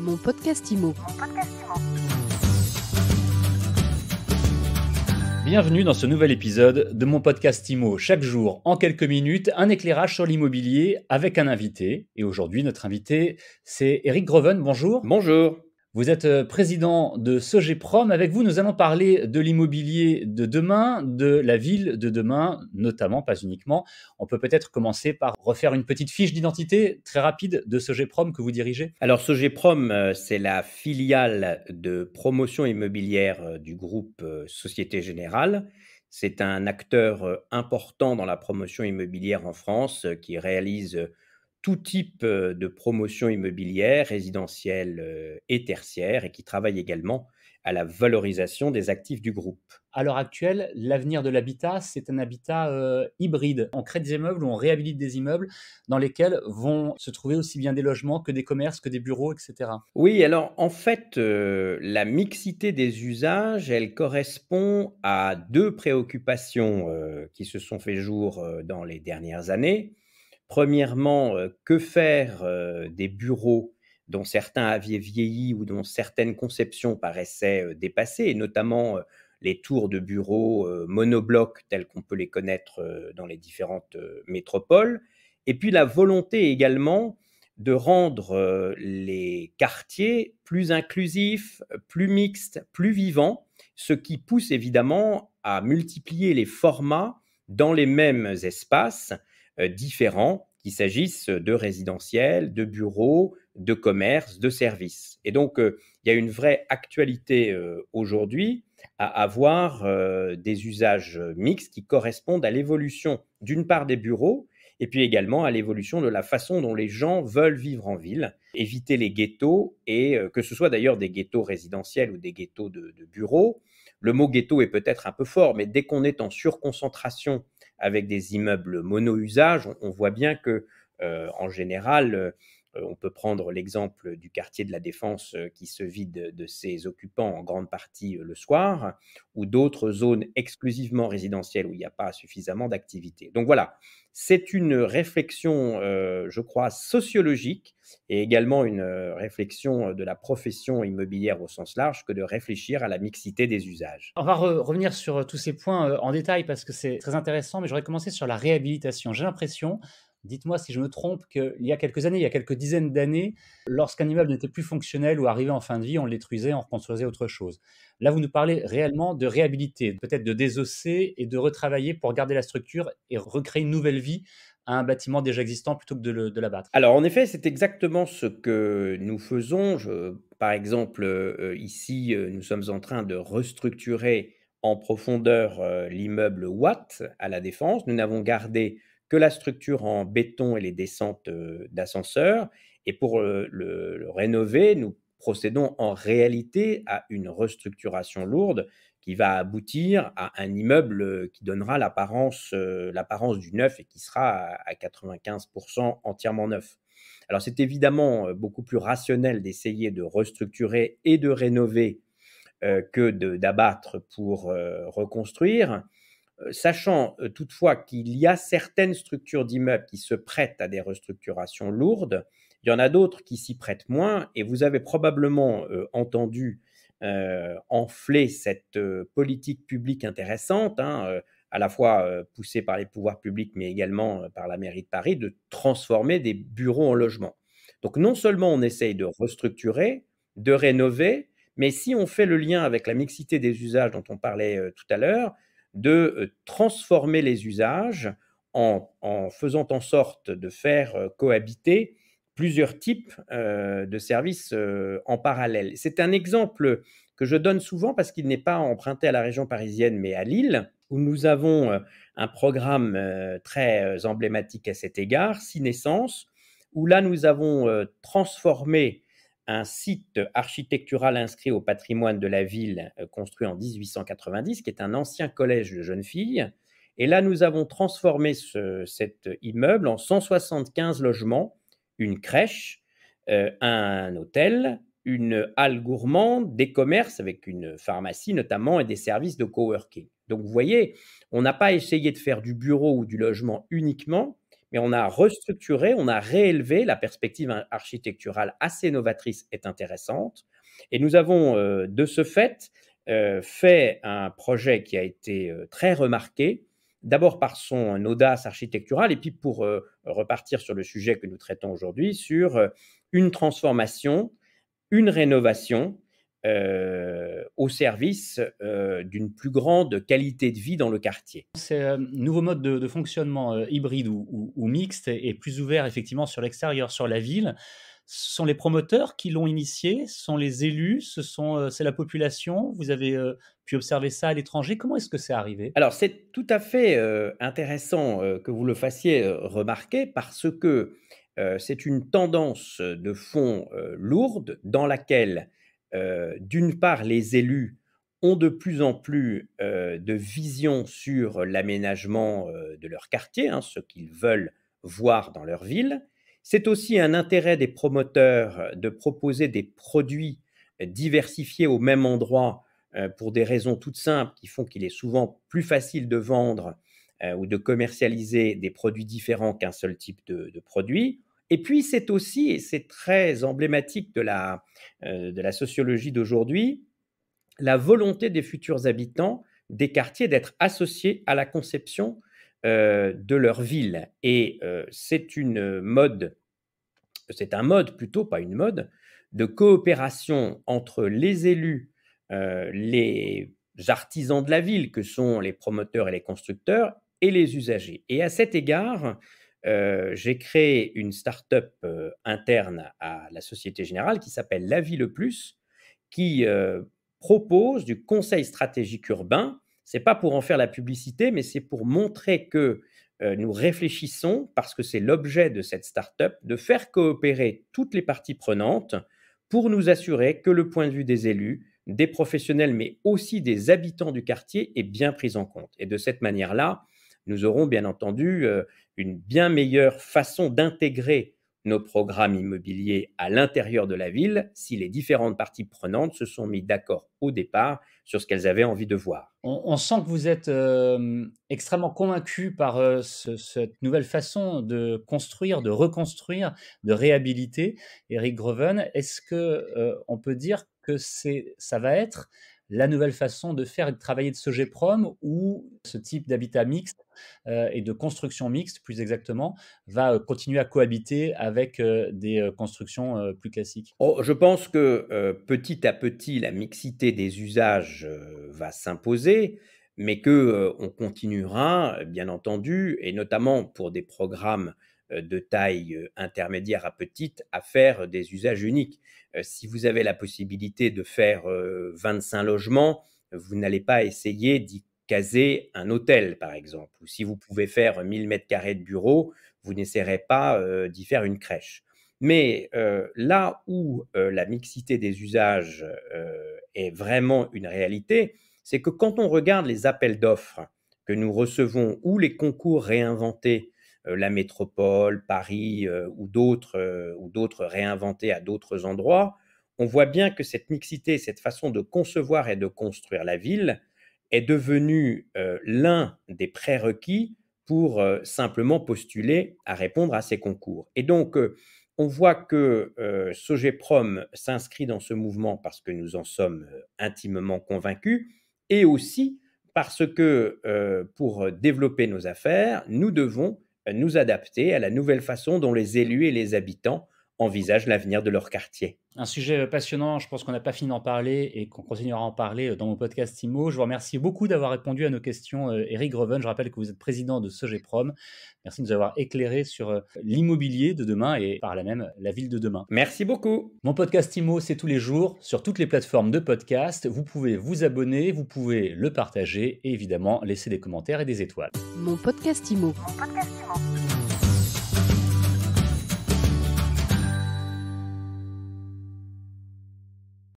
Mon podcast IMO. Bienvenue dans ce nouvel épisode de mon podcast IMO. Chaque jour, en quelques minutes, un éclairage sur l'immobilier avec un invité. Et aujourd'hui, notre invité, c'est Eric Groven. Bonjour. Bonjour. Vous êtes président de Sogeprom. Avec vous, nous allons parler de l'immobilier de demain, de la ville de demain, notamment, pas uniquement. On peut peut-être commencer par refaire une petite fiche d'identité très rapide de Sogeprom que vous dirigez. Alors, Sogeprom, c'est la filiale de promotion immobilière du groupe Société Générale. C'est un acteur important dans la promotion immobilière en France qui réalise tout type de promotion immobilière, résidentielle et tertiaire, et qui travaille également à la valorisation des actifs du groupe. À l'heure actuelle, l'avenir de l'habitat, c'est un habitat hybride. On crée des immeubles ou on réhabilite des immeubles dans lesquels vont se trouver aussi bien des logements que des commerces, que des bureaux, etc. Oui, alors en fait, la mixité des usages, elle correspond à deux préoccupations qui se sont fait jour dans les dernières années. Premièrement, que faire des bureaux dont certains avaient vieilli ou dont certaines conceptions paraissaient dépassées, et notamment les tours de bureaux monoblocs tels qu'on peut les connaître dans les différentes métropoles. Et puis la volonté également de rendre les quartiers plus inclusifs, plus mixtes, plus vivants, ce qui pousse évidemment à multiplier les formats dans les mêmes espaces différents, qu'il s'agisse de résidentiels, de bureaux, de commerces, de services. Et donc, il y a une vraie actualité aujourd'hui à avoir des usages mixtes qui correspondent à l'évolution d'une part des bureaux et puis également à l'évolution de la façon dont les gens veulent vivre en ville, éviter les ghettos et que ce soit d'ailleurs des ghettos résidentiels ou des ghettos de bureaux. Le mot ghetto est peut-être un peu fort, mais dès qu'on est en surconcentration avec des immeubles mono-usage, on voit bien que, en général, on peut prendre l'exemple du quartier de la Défense qui se vide de ses occupants en grande partie le soir, ou d'autres zones exclusivement résidentielles où il n'y a pas suffisamment d'activité. Donc voilà, c'est une réflexion, je crois, sociologique et également une réflexion de la profession immobilière au sens large que de réfléchir à la mixité des usages. On va revenir sur tous ces points en détail parce que c'est très intéressant, mais j'aurais commencé sur la réhabilitation. J'ai l'impression, dites-moi si je me trompe, qu'il y a quelques années, il y a quelques dizaines d'années, lorsqu'un immeuble n'était plus fonctionnel ou arrivait en fin de vie, on le détruisait, on reconstruisait autre chose. Là, vous nous parlez réellement de réhabiliter, peut-être de désosser et de retravailler pour garder la structure et recréer une nouvelle vie à un bâtiment déjà existant plutôt que de l'abattre. Alors en effet, c'est exactement ce que nous faisons. Par exemple, ici, nous sommes en train de restructurer en profondeur l'immeuble Watt à La Défense. Nous n'avons gardé que la structure en béton et les descentes d'ascenseurs. Et pour le rénover, nous procédons en réalité à une restructuration lourde qui va aboutir à un immeuble qui donnera l'apparence du neuf et qui sera à 95% entièrement neuf. Alors c'est évidemment beaucoup plus rationnel d'essayer de restructurer et de rénover que d'abattre pour reconstruire, sachant toutefois qu'il y a certaines structures d'immeubles qui se prêtent à des restructurations lourdes, il y en a d'autres qui s'y prêtent moins, et vous avez probablement entendu enfler cette politique publique intéressante, à la fois poussée par les pouvoirs publics, mais également par la mairie de Paris, de transformer des bureaux en logements. Donc non seulement on essaye de restructurer, de rénover, mais si on fait le lien avec la mixité des usages dont on parlait tout à l'heure, de transformer les usages en faisant en sorte de faire cohabiter plusieurs types de services en parallèle. C'est un exemple que je donne souvent parce qu'il n'est pas emprunté à la région parisienne, mais à Lille, où nous avons un programme très emblématique à cet égard, Cinescence, où là nous avons transformé un site architectural inscrit au patrimoine de la ville, construit en 1890, qui est un ancien collège de jeunes filles. Et là, nous avons transformé cet immeuble en 175 logements, une crèche, un hôtel, une halle gourmande, des commerces avec une pharmacie notamment et des services de coworking. Donc vous voyez, on n'a pas essayé de faire du bureau ou du logement uniquement, mais on a restructuré, on a réélevé. La perspective architecturale assez novatrice est intéressante. Et nous avons, de ce fait, fait un projet qui a été très remarqué, d'abord par son audace architecturale, et puis pour repartir sur le sujet que nous traitons aujourd'hui, sur une transformation, une rénovation au service d'une plus grande qualité de vie dans le quartier. C'est un nouveau mode de fonctionnement hybride ou mixte et plus ouvert effectivement sur l'extérieur, sur la ville. Ce sont les promoteurs qui l'ont initié, ce sont les élus, c'est la population. Vous avez pu observer ça à l'étranger. Comment est-ce que c'est arrivé? Alors, c'est tout à fait intéressant que vous le fassiez remarquer parce que c'est une tendance de fond lourde dans laquelle, d'une part, les élus ont de plus en plus de vision sur l'aménagement de leur quartier, hein, ce qu'ils veulent voir dans leur ville. C'est aussi un intérêt des promoteurs de proposer des produits diversifiés au même endroit pour des raisons toutes simples qui font qu'il est souvent plus facile de vendre ou de commercialiser des produits différents qu'un seul type de produit. Et puis, c'est aussi, et c'est très emblématique de la sociologie d'aujourd'hui, la volonté des futurs habitants des quartiers d'être associés à la conception de leur ville. Et c'est un mode plutôt, pas une mode, de coopération entre les élus, les artisans de la ville, que sont les promoteurs et les constructeurs, et les usagers. Et à cet égard, j'ai créé une start-up interne à la Société Générale qui s'appelle La Ville Plus, qui propose du conseil stratégique urbain. C'est pas pour en faire la publicité, mais c'est pour montrer que nous réfléchissons, parce que c'est l'objet de cette start-up, de faire coopérer toutes les parties prenantes pour nous assurer que le point de vue des élus, des professionnels, mais aussi des habitants du quartier est bien pris en compte. Et de cette manière-là, nous aurons bien entendu une bien meilleure façon d'intégrer nos programmes immobiliers à l'intérieur de la ville si les différentes parties prenantes se sont mis d'accord au départ sur ce qu'elles avaient envie de voir. On sent que vous êtes extrêmement convaincu par cette nouvelle façon de construire, de reconstruire, de réhabiliter. Éric Greven, est-ce que on peut dire que ça va être la nouvelle façon de faire et de travailler de Sogeprom, ou ce type d'habitat mixte et de construction mixte, plus exactement, va continuer à cohabiter avec des constructions plus classiques? Oh, je pense que petit à petit, la mixité des usages va s'imposer, mais que on continuera, bien entendu, et notamment pour des programmes de taille intermédiaire à petite, à faire des usages uniques. Si vous avez la possibilité de faire 25 logements, vous n'allez pas essayer d'y caser un hôtel, par exemple. Ou si vous pouvez faire 1000 mètres carrés de bureau, vous n'essaierez pas d'y faire une crèche. Mais là où la mixité des usages est vraiment une réalité, c'est que quand on regarde les appels d'offres que nous recevons ou les concours réinventés, la métropole, Paris ou d'autres réinventés à d'autres endroits, on voit bien que cette mixité, cette façon de concevoir et de construire la ville est devenue l'un des prérequis pour simplement postuler à répondre à ces concours. Et donc, on voit que Sogeprom s'inscrit dans ce mouvement parce que nous en sommes intimement convaincus, et aussi parce que pour développer nos affaires, nous devons nous adapter à la nouvelle façon dont les élus et les habitants envisagent l'avenir de leur quartier. Un sujet passionnant, je pense qu'on n'a pas fini d'en parler et qu'on continuera à en parler dans mon podcast IMO. Je vous remercie beaucoup d'avoir répondu à nos questions, Éric Greven. Je rappelle que vous êtes président de Sogeprom. Merci de nous avoir éclairé sur l'immobilier de demain et par là même la ville de demain. Merci beaucoup. Mon podcast IMO, c'est tous les jours sur toutes les plateformes de podcast. Vous pouvez vous abonner, vous pouvez le partager et évidemment laisser des commentaires et des étoiles. Mon podcast IMO. Mon podcast IMO.